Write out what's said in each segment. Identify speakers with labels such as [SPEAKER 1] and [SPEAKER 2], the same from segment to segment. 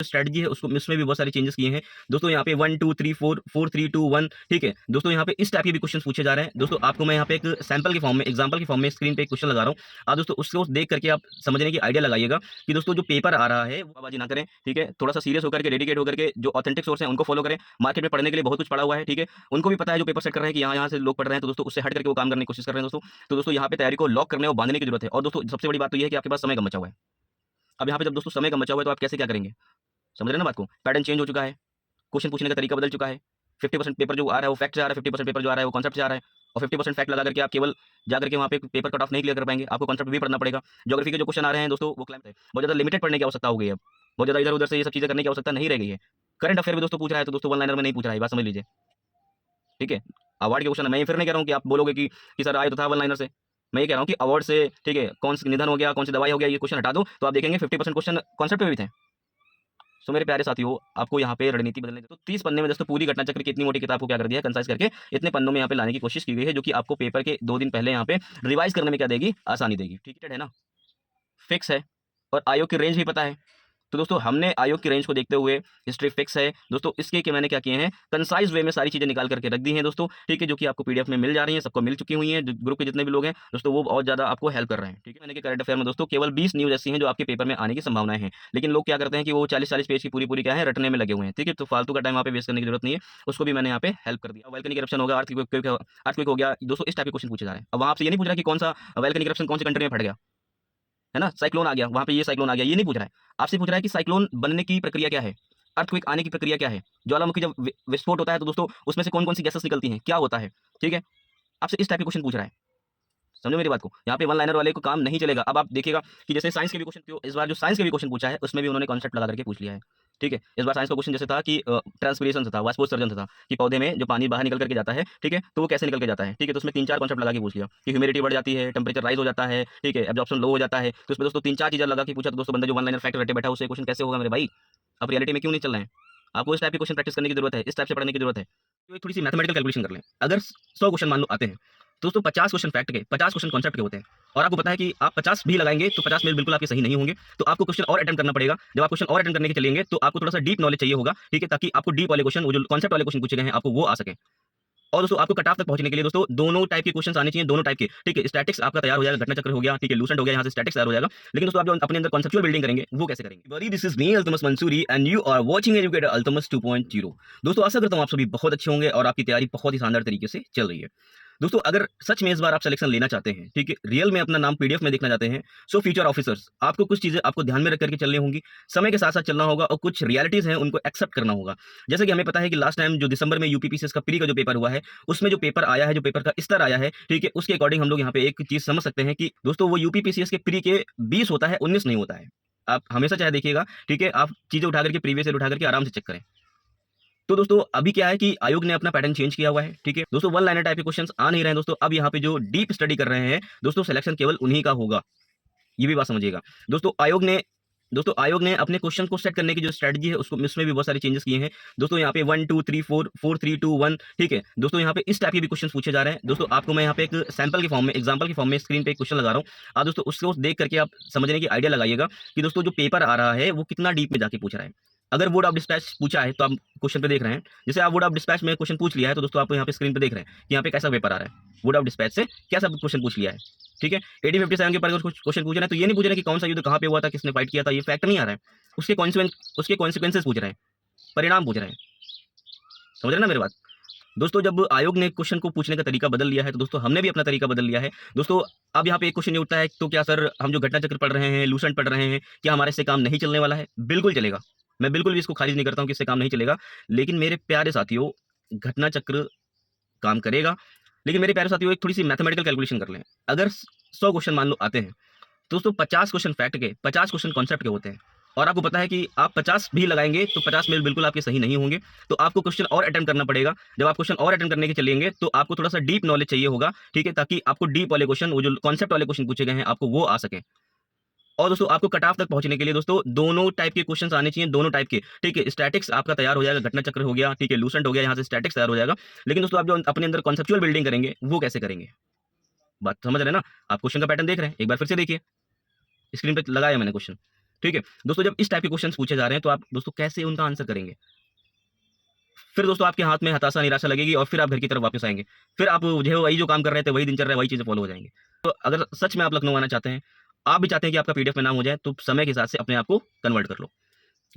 [SPEAKER 1] Strategy है उसको उसमें भी बहुत सारे चेंजेस किए हैं दोस्तों। यहाँ पे 1 2 3 4 4 3 2 1 ठीक है दोस्तों। यहाँ पे इस टाइप के भी क्वेश्चन पूछे जा रहे हैं दोस्तों। आपको मैं यहाँ पे एक सैंपल के फॉर्म में एग्जांपल के फॉर्म में स्क्रीन पे एक क्वेश्चन लगा रहा हूँ। आप दोस्तों उसको देख करके आप समझने की आइडिया लगाइएगा कि दोस्तों जो पेपर आ रहा है वो आवाजी ना करें, ठीक है। थोड़ा सा सीरियस होकर के, डेडिकेट होकर के, जो ऑथेंटिक सोर्स है उनको फॉलो करें। मार्केट में पढ़ने के लिए बहुत कुछ पड़ा हुआ है, ठीक है। उनको भी पता है जो पेपर सेट कर रहे हैं कि यहाँ से लोग पढ़ रहे हैं, तो दोस्तों उससे हट करके वो काम करने की कोशिश कर रहे हैं दोस्तों। तो दोस्तों यहाँ पे तैयारी को लॉक करने और बांधने की जरूरत है। और दोस्तों सबसे बड़ी बात तो ये है कि आपके पास समय कम बचा हुआ है। अब यहाँ पे जब दोस्तों समय कम बचा हुआ है तो आप कैसे क्या करेंगे, समझ रहे हैं ना बात को। पैटर्न चेंज हो चुका है, क्वेश्चन पूछने का तरीका बदल चुका है। 50% पेपर जो आ रहा है वो फैक्ट से आ रहा है, 50% पेपर जो आ रहा है वो कॉन्सेप्ट से आ रहा है। और 50% फैक्ट लगा करके आप केवल जाकर के वहाँ पे पेपर कट ऑफ नहीं क्लियर कर पाएंगे, आपको कॉन्सेप्ट भी पढ़ना पड़ेगा। ज्योग्राफी के जो क्वेश्चन आ रहे हैं दोस्तों वो क्लाइमेट है, बहुत ज़्यादा लिमिटेड पढ़ने की आवश्यकता हो गई है। अब बहुत ज़्यादा इधर उधर से ये सब चीज़ें करने की आवश्यकता नहीं रह गई है। करंट अफेयर भी दोस्तों पूछ रहा है, तो दोस्तों वन लाइनर में नहीं पूछ रहा है, बात समझ लीजिए, ठीक है। अवार्ड के क्वेश्चन मैं फिर नहीं कह रहा हूँ कि आप बोलोगे कि सर आए तो था वन लाइनर से। मैं ये कह रहा हूँ कि अवार्ड से, ठीक है, कौन सा निधन हो गया, कौन सी दवाई हो गया, ये क्वेश्चन हटा दो तो आप देखेंगे 50% क्वेश्चन कॉन्सेप्ट पे भी थे। सो मेरे प्यारे साथियों, आपको यहाँ पे रणनीति बदलने तो 30 पन्ने में दोस्तों पूरी घटना चक्र की इतनी मोटी किताब को क्या कर दिया है, कंसाइज करके इतने पन्नों में यहाँ पे लाने की कोशिश की गई है, जो कि आपको पेपर के 2 दिन पहले यहाँ पे रिवाइज करने में क्या देगी, आसानी देगी, ठीक है ना। फिक्स है और आयोग की रेंज भी पता है। तो दोस्तों हमने आयोग की रेंज को देखते हुए हिस्ट्री फिक्स है दोस्तों, इसके कि मैंने क्या किए हैं, कंसाइज वे में सारी चीजें निकाल करके रख दी हैं दोस्तों, ठीक है, जो कि आपको पीडीएफ में मिल जा रही हैं, सबको मिल चुकी हुई हैं। ग्रुप के जितने भी लोग हैं दोस्तों वो बहुत ज्यादा आपको हेल्प कर रहे हैं, ठीक है। मैंने कि करंट अफेयर में दोस्तों केवल 20 न्यूज ऐसी हैं जो आपके पेपर में आने की संभावनाएं हैं, लेकिन लोग क्या करते हैं कि वो 40-40 पेज की पूरी पूरी क्या है रटने में लगे हुए हैं, ठीक है। तो फालतू का टाइम यहाँ पे वेस्ट करने की जरूरत नहीं है, उसको भी मैंने यहाँ पे हेल्प कर दिया। वैल्कनिक करप्शन होगा, अर्थक्वेक हो गया दोस्तों, इस टाइप के क्वेश्चन पूछे जा रहे हैं। अब वहाँ आपसे ये नहीं पूछ रहा कि कौन सा वैल्कनिक करप्शन कौन सी कंट्री में फट गया, है ना, साइक्लोन आ गया वहां पे, ये साइक्लोन आ गया, ये नहीं पूछ रहा है। आपसे पूछ रहा है कि साइक्लोन बनने की प्रक्रिया क्या है, अर्थक्वेक आने की प्रक्रिया क्या है, ज्वालामुखी जब विस्फोट होता है तो दोस्तों उसमें से कौन कौन सी गैसेस निकलती हैं, क्या होता है, ठीक है। आपसे इस टाइप के क्वेश्चन पूछ रहा है, समझो मेरी बात को। यहाँ पे वन लाइनर वाले को काम नहीं चलेगा। अब आप देखिएगा कि जैसे साइंस के भी क्वेश्चन, इस बार जो साइंस के भी क्वेश्चन पूछा है उसमें भी उन्होंने कॉन्सेप्ट लगा करके पूछ लिया है, ठीक है। इस बार साइंस का क्वेश्चन जैसे था कि ट्रांसपिरेशन से था, वाष्पोत्सर्जन से था, कि पौधे में जो पानी बाहर निकल करके जाता है, ठीक है, तो वो कैसे निकल के जाता है, ठीक है। तो उसमें 3-4 कॉन्सेप्ट लगा के पूछ लिया कि ह्यूमिडिटी बढ़ जाती है, टेम्परेचर राइज हो जाता है, ठीक है, एब्जॉर्प्शन लो हो जाता है। तो उसमें दोस्तों 3-4 चीजें लगा के पूछा, तो दोस्तों बंदा जो वन लाइनर फैक्ट रटे बैठा उससे क्वेश्चन कैसे होगा मेरे भाई। आप रियलिटी में क्यों नहीं चल रहे हैं, आपको इस टाइप के क्वेश्चन प्रैक्टिस करने की जरूरत है, इस टाइप से पढ़ने की जरूरत है। तो एक थोड़ी सी मैथमेटिकल कैलकुलेशन कर लें। अगर 100 क्वेश्चन मान लो आते हैं तो दोस्तों 50 क्वेश्चन फैक्ट के, 50 क्वेश्चन कॉन्सेप्ट के होते हैं, और आपको पता है कि आप 50 भी लगाएंगे तो 50 में बिल्कुल आपके सही नहीं होंगे, तो आपको क्वेश्चन और अटेम्प्ट करना पड़ेगा। जब आप क्वेश्चन और अटेम्प्ट करने के चलेंगे तो आपको थोड़ा सा डीप नॉलेज चाहिए होगा, ठीक है, ताकि आपको डीप वाले क्वेश्चन, वो जो कॉन्सेप्ट वाले क्वेश्चन पूछे गए हैं, आपको वो आ सके। और दोस्तों आपको कट ऑफ तक पहुंचने के लिए दोस्तों दोनों टाइप के क्वेश्चंस आने चाहिए, दोनों टाइप के, ठीक है। स्टैटिक्स आपका तैयार हो जाएगा, घटना चक्र हो गया, ठीक है, लूसेंट हो गया, यहाँ से स्टैटिक्स तैयार हो जाएगा। लेकिन दोस्तों आप जो अपने अंदर कॉन्सेप्चुअल बिल्डिंग करेंगे वो कैसे करेंगे। बड़ी this is me Altamas Mansuri and you are watching educator Altamas 2.0। दोस्तों आशा करता हूँ आप सभी बहुत अच्छे होंगे और आपकी तैयारी बहुत ही शानदार तरीके से चल रही है। दोस्तों अगर सच में इस बार आप सिलेक्शन लेना चाहते हैं, ठीक है, रियल में अपना नाम पीडीएफ में देखना चाहते हैं, सो फ्यूचर ऑफिसर्स आपको कुछ चीजें आपको ध्यान में रख करके चलनी होंगी, समय के साथ साथ चलना होगा और कुछ रियलिटीज हैं उनको एक्सेप्ट करना होगा। जैसे कि हमें पता है कि लास्ट टाइम जो दिसंबर में यूपीपीसीएस का प्री का जो पेपर हुआ है, उसमें जो पेपर आया है, जो पेपर का स्तर आया है, ठीक है, उसके अकॉर्डिंग हम लोग यहाँ पे एक चीज समझ सकते हैं कि दोस्तों वो यूपीपीसीएस के प्री के 20 होता है, 19 नहीं होता है। आप हमेशा चाहे देखिएगा, ठीक है, आप चीजें उठा करके प्रीवियस ईयर उठा करके आराम से चेक करें। तो दोस्तों अभी क्या है कि आयोग ने अपना पैटर्न चेंज किया हुआ है, ठीक है दोस्तों। वन लाइनर टाइप के क्वेश्चंस आ नहीं रहे हैं दोस्तों। अब यहाँ पे जो डीप स्टडी कर रहे हैं दोस्तों, सिलेक्शन केवल उन्हीं का होगा, ये भी बात समझिएगा दोस्तों। आयोग ने अपने क्वेश्चन को सेट करने की जो स्ट्रेटजी है उसको उसमें भी बहुत सारे चेंजेस किए हैं दोस्तों। यहाँ पे 1 2 3 4 4 3 2 1 ठीक है दोस्तों। यहाँ पे इस टाइप के भी क्वेश्चन पूछे जा रहे हैं दोस्तों। आपको मैं यहाँ पे एक सैंपल के फॉर्म में, एग्जांपल के फॉर्म में स्क्रीन पे एक क्वेश्चन लगा रहा हूँ। आप दोस्तों उसको देख करके आप समझने की आइडिया लगाइएगा कि दोस्तों जो पेपर आ रहा है वो कितना डीप में जाके पूछ रहा है। अगर वुड ऑफ डिस्पैच पूछा है तो आप क्वेश्चन पे देख रहे हैं, जैसे आप वुड ऑफ डिस्पैच में क्वेश्चन पूछ लिया है तो दोस्तों आप यहाँ पे स्क्रीन पे देख रहे हैं कि यहाँ पे कैसा पेपर आ रहा है। वुड ऑफ डिस्पैच से कैसा क्वेश्चन पूछ लिया है, ठीक है। 8057 के ऊपर अगर कुछ क्वेश्चन पूछ रहे हैं तो ये नहीं पूछ रहे हैं कि कौन सा युद्ध कहाँ पे हुआ था, किसने फाइट किया था, ये फैक्ट नहीं आ रहा है। उसके कॉन्सिक्वेंसेस पूछ रहे हैं, परिणाम पूछ रहे हैं, समझ रहे हैं ना मेरी बात। दोस्तों जब आयोग ने क्वेश्चन को पूछने का तरीका बदल लिया है तो दोस्तों हमने भी अपना तरीका बदल लिया है दोस्तों। अब यहाँ पे एक क्वेश्चन ये उठता है, तो क्या सर हम जो घटना चक्र पढ़ रहे हैं, लूसेंट पढ़ रहे हैं, क्या हमारे इससे काम नहीं चलने वाला है। बिल्कुल चलेगा, मैं बिल्कुल भी इसको खारिज नहीं करता हूँ कि इससे काम नहीं चलेगा। लेकिन मेरे प्यारे साथियों, घटना चक्र काम करेगा, लेकिन मेरे प्यारे साथियों एक थोड़ी सी मैथमेटिकल कैलकुलेशन कर लें। अगर 100 क्वेश्चन मान लो आते हैं तो दोस्तों 50 क्वेश्चन फैक्ट के, 50 क्वेश्चन कॉन्सेप्ट के होते हैं, और आपको पता है कि आप 50 भी लगाएंगे तो 50 में बिल्कुल आपके सही नहीं होंगे, तो आपको क्वेश्चन और अटेम्प्ट करना पड़ेगा। जब आप क्वेश्चन और अटेम्प्ट करने के चलेंगे तो आपको थोड़ा सा डीप नॉलेज चाहिए होगा, ठीक है, ताकि आपको डीप वाले क्वेश्चन, वो जो कॉन्सेप्ट वाले क्वेश्चन पूछे गए हैं, आपको वो आ सके। और दोस्तों आपको कट ऑफ तक पहुंचने के लिए दोस्तों दोनों टाइप के क्वेश्चंस आने चाहिए, दोनों टाइप के, ठीक है। स्टैटिक्स आपका तैयार हो जाएगा, घटना चक्र हो गया, ठीक है, लूसेंट हो गया, यहाँ से स्टैटिक्स तैयार हो जाएगा। लेकिन दोस्तों आप जो अपने अंदर कॉन्सेप्चुअल बिल्डिंग करेंगे वो कैसे करेंगे, बात समझ रहे हैं ना। आप क्वेश्चन का पैटर्न देख रहे हैं, एक बार फिर से देखिए, स्क्रीन पे लगाया मैंने क्वेश्चन। ठीक है? दोस्तों जब इस टाइप के क्वेश्चंस पूछे जा रहे हैं तो आप दोस्तों कैसे उनका आंसर करेंगे? फिर दोस्तों आपके हाथ में हताशा, निराशा लगेगी और फिर आप घर की तरफ वापस आएँगे। फिर आप जो है वही जो काम कर रहे थे, वही दिनचर्या, वही चीज़ें फ़ॉलो हो जाएँगी। तो अगर सच में आप लखनऊ आना चाहते हैं, आप भी चाहते हैं कि आपका पीडीएफ में नाम हो जाए, तो समय के हिसाब से अपने आप को कन्वर्ट कर लो।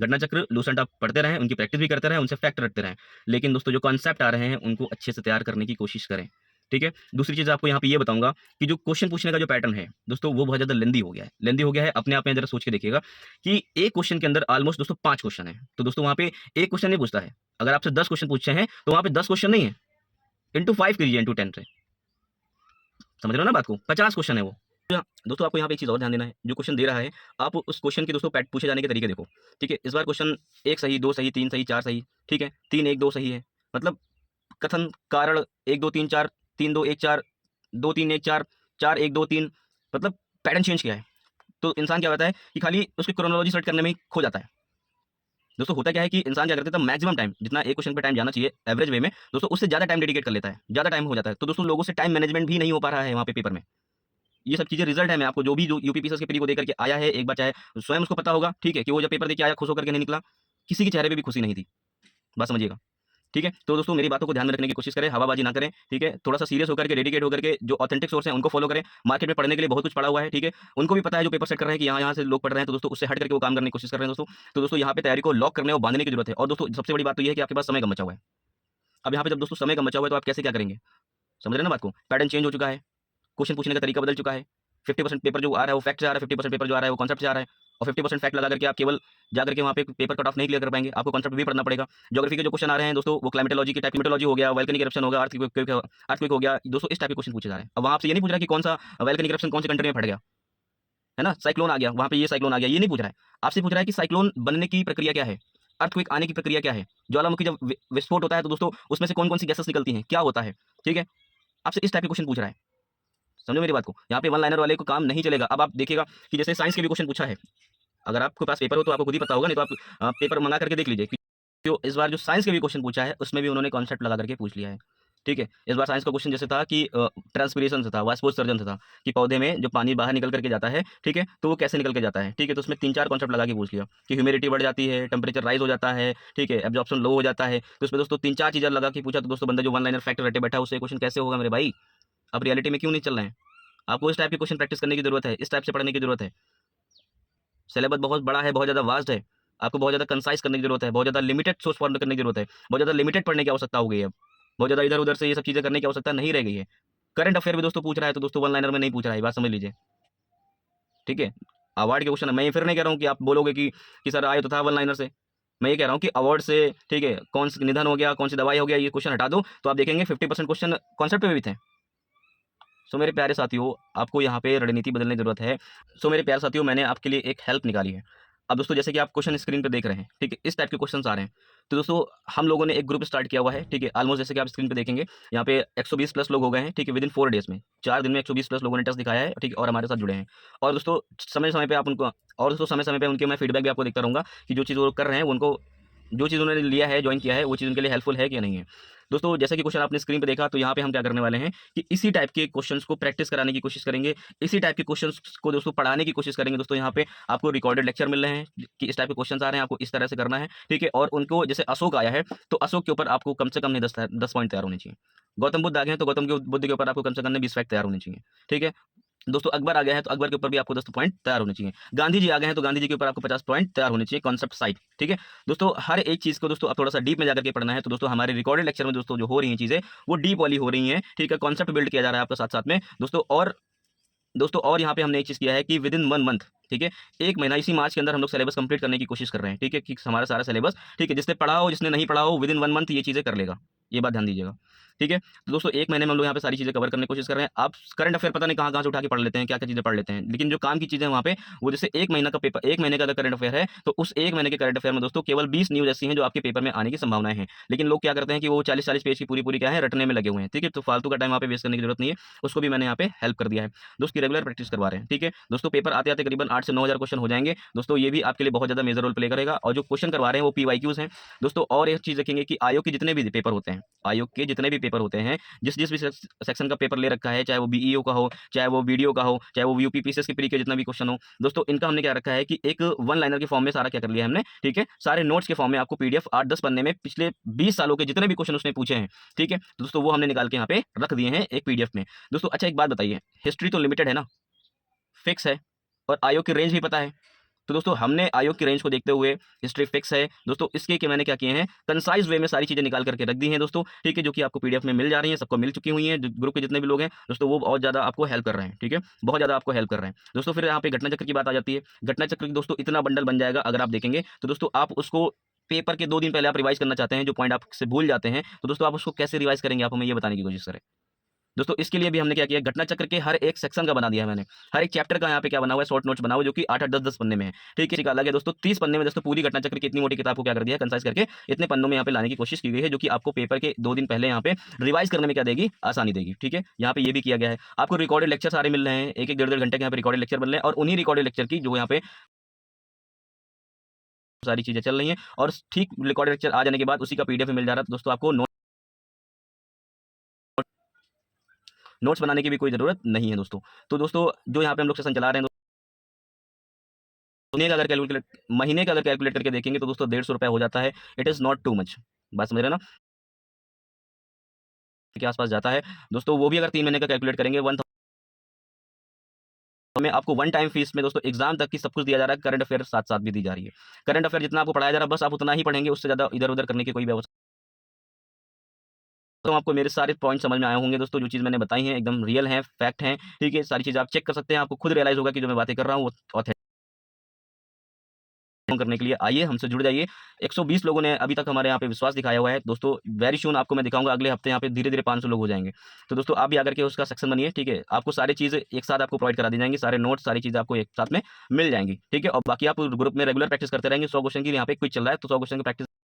[SPEAKER 1] घटना चक्र, लूसेंट आप पढ़ते रहें, उनकी प्रैक्टिस भी करते रहें, उनसे फैक्ट रटते रहें। लेकिन दोस्तों जो कॉन्सेप्ट आ रहे हैं, उनको अच्छे से तैयार करने की कोशिश करें। ठीक है? दूसरी चीज़ आपको यहाँ पे ये बताऊँगा कि जो क्वेश्चन पूछने का जो पैटर्न है, दोस्तों वो बहुत ज़्यादा लेंदी हो गया है। लेंदी हो गया है, अपने आप में ज़रा सोच के देखिएगा कि एक क्वेश्चन के अंदर ऑलमोस्ट दोस्तों 5 क्वेश्चन हैं। तो दोस्तों वहाँ पे 1 क्वेश्चन नहीं पूछता है। अगर आपसे 10 क्वेश्चन पूछे हैं, तो वहाँ पे 10 क्वेश्चन नहीं है, इंटू 5 कीजिए, इंटू 10 से। समझ रहे हो ना बात को? 50 क्वेश्चन है वो। दोस्तों आपको यहाँ पे एक चीज़ और ध्यान देना है, जो क्वेश्चन दे रहा है, आप उस क्वेश्चन के दोस्तों पैट पूछे जाने के तरीके देखो, ठीक है? इस बार क्वेश्चन 1 सही, 2 सही, 3 सही, 4 सही, ठीक है? 3, 1, 2 सही है। मतलब कथन, कारण 1, 2, 3, 4, 3, 2, 1, 4, 2, 3, 1, 4, 4, 1, 2, 3, मतलब पैटर्न चेंज किया है। तो इंसान क्या होता है कि खाली उसकी क्रोनोलॉजी सेट करने में ही खो जाता है। दोस्तों होता क्या है कि इंसान क्या करता है, मैक्सिमम टाइम जितना एक क्वेश्चन पे टाइम जाना चाहिए एवरेज वे में, दोस्तों उससे ज़्यादा टाइम डेडिकेट कर लेता है, ज़्यादा टाइम हो जाता है। तो दोस्तों लोगों से टाइम मैनेजमेंट भी नहीं हो पा रहा है वहाँ पे पेपर में। ये सब चीज़ें रिजल्ट है, मैं आपको जो भी जो यूपीपीसीएस के प्री को देकर के आया है, एक बार चाहे स्वयं उसको पता होगा, ठीक है, कि वो जब पेपर देके आया खुश होकर के नहीं निकला, किसी के चेहरे पे भी खुशी नहीं थी। बात समझिएगा, ठीक है? तो दोस्तों मेरी बातों को ध्यान में रखने की कोशिश करें, हवाबाजी ना करें, ठीक है? थोड़ा-सा सीरियस होकर के, डेडिकेट होकर के जो ऑथेंटिक सोर्स हैं उनको फॉलो करें। मार्केट में पढ़ने के लिए बहुत कुछ पड़ा हुआ है, ठीक है? उनको भी पता है जो पेपर सेट कर रहे हैं कि यहाँ-यहाँ से लोग पढ़ रहे हैं, तो दोस्तों उससे हट करके वो काम करने की कोशिश कर रहे हैं दोस्तों। तो दोस्तों यहाँ पे तैयारी को लॉक करने और बाँधने की ज़रूरत है। और दोस्तों सबसे बड़ी बात तो ये है कि आपके पास समय कम बचा हुआ है। अब यहाँ पे जब दोस्तों समय कम बचा हुआ है तो आप कैसे क्या करेंगे? समझ रहे हैं ना बात को? पैटर्न चेंज हो चुका है, क्वेश्चन पूछने का तरीका बदल चुका है। 50% पेपर जो आ रहा है वो फैक्ट से आ रहा है, 50% पेपर जो आ रहा है वो कॉन्सेप्ट से आ रहा है और 50% फैक्ट लगा करके आप केवल जाकर के वहाँ पे पेपर कट ऑफ नहीं क्लियर कर पाएँगे, आपको कॉन्सेप्ट भी पढ़ना पड़ेगा। ज्योग्राफी के जो क्वेश्चन आ रहे हैं दोस्तों वो क्लाइमेटोलॉजी के टाइप, क्लाइमेटोलॉजी हो गया, वोल्केनिक इरप्शन हो गया, अर्थक्वेक हो गया, दोस्तों इस टाइप के क्वेश्चन पूछे जा रहे हैं। अब वहाँ आपसे ये नहीं पूछ रहा है कि कौन-सा वोल्केनिक इरप्शन कौन सी कंट्री में फट गया, है ना? साइक्लोन आ गया, वहाँ पे ये साइक्लोन आ गया, ये नहीं पूछ रहा है। आपसे पूछ रहा है कि साइक्लोन बनने की प्रक्रिया क्या है? अर्थक्वेक आने की प्रक्रिया क्या है? ज्वालामुखी जब विस्फोट होता है तो दोस्तों उसमें से कौन-कौन सी गैसेस निकलती हैं? क्या होता है? ठीक है? आपसे इस टाइप के क्वेश्चन पूछ रहा है। समझो मेरी बात को। यहाँ पे वन लाइनर वाले को काम नहीं चलेगा। अब आप देखिएगा कि जैसे साइंस के भी क्वेश्चन पूछा है। अगर आपके पास पेपर हो तो आपको खुद ही पता होगा, नहीं तो आप पेपर मंगा करके देख लीजिए कि जो इस बार जो साइंस के भी क्वेश्चन पूछा है, उसमें भी उन्होंने कॉन्सेप्ट लगा करके पूछ लिया है। ठीक है? इस बार साइंस का क्वेश्चन जैसे था कि ट्रांसपिरेशन से था, वाष्पोत्सर्जन से था कि पौधे में जो पानी बाहर निकल करके जाता है, ठीक है? तो वो कैसे निकल के जाता है, ठीक है? तो उसमें 3-4 कॉन्सेप्ट लगा के पूछ लिया कि ह्यूमिडिटी बढ़ जाती है, टेम्परेचर राइज़ हो जाता है, ठीक है? एब्जॉर्प्शन लो हो जाता है। तो उसमें दोस्तों 3-4 चीज़ें लगा के पूछा, तो दोस्तों बंदा जो वन लाइनर फैक्ट रटे बैठा है, उससे क्वेश्चन कैसे होगा मेरे भाई? आप रियलिटी में क्यों नहीं चल रहे हैं? आपको इस टाइप के क्वेश्चन प्रैक्टिस करने की ज़रूरत है, इस टाइप से पढ़ने की ज़रूरत है। सिलेबस बहुत बड़ा है, बहुत ज़्यादा वास्ट है। आपको बहुत ज़्यादा कंसाइज़ करने की ज़रूरत है, बहुत ज़्यादा लिमिटेड सोर्स फॉलो करने की ज़रूरत है, बहुत ज़्यादा लिमिटेड पढ़ने की आवश्यकता हो गई है अब। बहुत ज़्यादा इधर-उधर से ये सब चीज़ें करने की आवश्यकता नहीं रह गई है। करंट अफेयर भी दोस्तों पूछ रहा है, तो दोस्तों वन लाइनर में नहीं पूछ रहा है, ये बात समझ लीजिए। ठीक है? अवार्ड के क्वेश्चन मैं ये फिर नहीं कह रहा हूँ कि आप बोलोगे कि सर आए तो था वन लाइनर से। मैं ये कह रहा हूँ कि अवार्ड से, ठीक है, कौन सी निधन हो गया, कौन सी दवाई हो गया, ये क्वेश्चन हटा दो, तो आप देखेंगे 50% क्वेश्चन कॉन्सेप्ट पे भी थे। सो मेरे प्यारे साथियों, आपको यहाँ पे रणनीति बदलने की ज़रूरत है। सो मेरे प्यारे साथियों, मैंने आपके लिए एक हेल्प निकाली है। अब दोस्तों जैसे कि आप क्वेश्चन स्क्रीन पे देख रहे हैं, ठीक है? इस टाइप के क्वेश्चन्स आ रहे हैं। तो दोस्तों हम लोगों ने एक ग्रुप स्टार्ट किया हुआ है, ठीक है? ऑलमोस्ट जैसे कि आप स्क्रीन पे देखेंगे, यहाँ पे 120 प्लस लोग हो गए हैं, ठीक है? विदिन 4 डेज़ में। 4 दिन में 120 प्लस लोगों ने टेस्ट दिखाया है, ठीक है? और हमारे साथ जुड़े हैं। और दोस्तों समय-समय पे आप उनको और दोस्तों समय-समय पे उनके मैं फीडबैक भी आपको देखता रहूँगा कि जो चीज़ वो कर रहे हैं, वो उनको जो चीज़ उन्होंने लिया है, जॉइन किया है, वो चीज़ उनके लिए हेल्पफुल है कि नहीं है। दोस्तों जैसे कि क्वेश्चन आपने स्क्रीन पे देखा, तो यहाँ पे हम क्या करने वाले हैं कि इसी टाइप के क्वेश्चंस को प्रैक्टिस कराने की कोशिश करेंगे। इसी टाइप के क्वेश्चंस को दोस्तों पढ़ाने की कोशिश करेंगे। दोस्तों यहाँ पे आपको रिकॉर्डेड लेक्चर मिल रहे हैं कि इस टाइप के क्वेश्चंस आ रहे हैं, आपको इस तरह से करना है, ठीक है? और उनको जैसे अशोक आया है, तो अशोक के ऊपर आपको कम से कम नहीं 10 पॉइंट तैयार होने चाहिए। गौतम बुद्ध आ गए हैं, तो गौतम के बुद्ध के ऊपर आपको कम से कम नहीं 20 फैक्ट तैयार होने चाहिए, ठीक है? दोस्तों अकबर आ गया है, तो अकबर के ऊपर भी आपको 10 पॉइंट तैयार होने चाहिए। गांधी जी आ गए हैं, तो गांधी जी के ऊपर आपको 50 पॉइंट तैयार होने चाहिए कॉन्सेप्ट साइड, ठीक है? दोस्तों हर एक चीज़ को दोस्तों आप थोड़ा-सा डीप में जाकर के पढ़ना है, तो दोस्तों हमारे रिकॉर्डेड लेक्चर में दोस्तों जो हो रही हैं चीज़ें, वो डीप वाली हो रही हैं, ठीक है? कॉन्सेप्ट बिल्ड किया जा रहा है आपके साथ-साथ में दोस्तों और यहाँ पे हमने एक चीज़ किया है कि विदिन 1 मंथ, ठीक है? 1 महीना इसी मार्च के अंदर हम लोग सिलेबस कंप्लीट करने की कोशिश कर रहे हैं, ठीक है? कि हमारा सारा सिलेबस, ठीक है? जिसने पढ़ा हो, जिसने नहीं पढ़ा हो, विदिन 1 मंथ ये चीज़ें कर लेगा। ये बात ध्यान दीजिएगा, ठीक है? तो दोस्तों 1 महीने में हम लोग यहाँ पे सारी चीज़ें कवर करने की कोशिश कर रहे हैं। आप करंट अफेयर पता नहीं कहाँ-कहाँ से उठा के पढ़ लेते हैं, क्या-क्या चीज़ें पढ़ लेते हैं। लेकिन जो काम की चीज़ें हैं वहाँ पे, वो जैसे 1 महीना का पेपर, 1 महीने का अगर करंट अफेयर है, तो उस 1 महीने के करंट अफेयर में दोस्तों केवल 20 न्यूज़ ऐसी हैं जो आपके पेपर में आने की संभावनाएँ हैं। लेकिन लोग क्या करते हैं कि वो 40-40 पेज की पूरी-पूरी क्या है, रटने में लगे हुए हैं, ठीक है? तो फालतू का टाइम वहाँ पे वेस्ट करने की ज़रूरत नहीं है। उसको भी मैंने यहाँ पे हेल्प कर दिया है। दोस्त की रेगुलर प्रैक्टिस करवा रहे हैं, ठीक है? दोस्तों पेपर आते-आते करीबन 8 से 9 हज़ार क्वेश्चन हो जाएँगे। दोस्तों ये भी आपके लिए बहुत ज़्यादा मेजर रोल प्ले करेगा और जो क्वेश्चन करवा रहे हैं वो पीवाईक्यूज़ हैं। दोस्तों और एक चीज़ रखेंगे कि आयोग के जितने भी पेपर होते हैं, आयोग के जितने भी पेपर होते हैं, जिस जिस भी सेक्शन का पेपर ले रखा है, चाहे वो बीईओ का हो, चाहे वो वीडियो का हो, चाहे वो यूपीपीसीएस के प्री के जितना भी क्वेश्चन हो, दोस्तों इनका हमने क्या रखा है कि एक वन लाइनर के फॉर्म में सारा क्या कर लिया है हमने, ठीक है, सारे नोट्स के फॉर्म में आपको पीडीएफ 8-10 पन्ने में पिछले 20 सालों के जितने भी क्वेश्चन उसने पूछे हैं, ठीक है, तो दोस्तों वो हमने निकाल के यहाँ पे रख दिए हैं एक पीडीएफ में। दोस्तों अच्छा एक बात बताइए, हिस्ट्री तो लिमिटेड है ना, फिक्स है, और आयोग की रेंज भी पता है, तो दोस्तों हमने आयोग की रेंज को देखते हुए हिस्ट्री फिक्स है दोस्तों, इसके कि मैंने क्या किए हैं, कंसाइज वे में सारी चीजें निकाल करके रख दी हैं दोस्तों, ठीक है, जो कि आपको पीडीएफ में मिल जा रही हैं, सबको मिल चुकी हुई हैं, ग्रुप के जितने भी लोग हैं दोस्तों, वो बहुत ज्यादा आपको हेल्प कर रहे हैं, ठीक है, बहुत ज्यादा आपको हेल्प कर रहे हैं दोस्तों। फिर यहाँ पे घटना चक्र की बात आ जाती है। घटना चक्र की दोस्तों इतना बंडल बन जाएगा, अगर आप देखेंगे तो दोस्तों आप उसको पेपर के 2 दिन पहले आप रिवाइज करना चाहते हैं, जो पॉइंट आपसे भूल जाते हैं, तो दोस्तों आप उसको कैसे रिवाइज करेंगे, आप हमें ये बताने की कोशिश करें। दोस्तों इसके लिए भी हमने क्या किया, घटना चक्र के हर एक सेक्शन का बना दिया है मैंने, हर एक चैप्टर का यहाँ पे क्या बना हुआ है, शॉर्ट नोट्स बना हुआ है, जो कि 8-8 10-10 पन्ने में है, ठीक है, अलग है दोस्तों। 30 पन्ने में दोस्तों पूरी घटना चक्र की इतनी मोटी किताब को क्या कर दिया है, कंसाइज करके इतने पन्नों में यहाँ पे लाने की कोशिश की गई है, जो कि आपको पेपर के 2 दिन पहले यहाँ पे रिवाइज करने में क्या देगी, आसानी देगी, ठीक है। यहाँ पे ये भी किया गया है, आपको रिकॉर्डेड लेक्चर सारे मिल रहे हैं, एक 1.5 घंटे के यहाँ पे रिकॉर्डेड लेक्चर मिल रहे हैं, और उन्हीं रिकॉर्डेड लेक्चर की जो यहाँ पे सारी चीजें चल रही हैं, और ठीक रिकॉर्डेड लेक्चर आ जाने के बाद उसी का पीडीएफ मिल जा रहा है, तो दोस्तों आपको नोट्स बनाने की भी कोई ज़रूरत नहीं है दोस्तों। तो दोस्तों जो यहाँ पे हम लोग सेशन चला रहे हैं, महीने का अगर कैलकुलेट करके देखेंगे तो दोस्तों 150 रुपये हो जाता है। It is not too much, बात समझ रहे हैं ना, के आसपास जाता है दोस्तों। वो भी अगर 3 महीने का कैलकुलेट करेंगे 1 में आपको वन टाइम फीस में दोस्तों एग्जाम तक की सब कुछ दिया जा रहा है, करंट अफेयर साथ साथ भी दी जा रही है। करंट अफेयर जितना आपको पढ़ाया जा रहा है बस आप उतना ही पढ़ेंगे, उससे ज़्यादा इधर उधर करने की कोई व्यवस्था, तो आपको मेरे सारे पॉइंट समझ में आए होंगे दोस्तों, जो चीज़ मैंने बताई है एकदम रियल है, फैक्ट है, ठीक है, सारी चीज़ आप चेक कर सकते हैं, आपको खुद रियलाइज होगा कि जो मैं बातें कर रहा हूँ वो ऑथेंटिक करने के लिए आइए हमसे जुड़ जाइए। 120 लोगों ने अभी तक हमारे यहाँ पे विश्वास दिखाया हुआ है दोस्तों, वेरी सून आपको मैं दिखाऊंगा, अगले हफ्ते यहाँ पे धीरे धीरे 500 लोग हो जाएंगे। तो दोस्तों आप भी आकर के उसका सेक्शन बनिए, ठीक है, आपको सारी चीज़ एक साथ आपको प्रोवाइड करा दी जाएंगी, सारे नोट्स सारी चीज़ें आपको एक साथ में मिल जाएंगी, ठीक है, और बाकी आप ग्रुप में रेगुलर प्रैक्टिस करते रहेंगे। 100 क्वेश्चन की यहाँ पे क्विज चल रहा है, तो 100 क्वेश्चन की प्रैक्टिस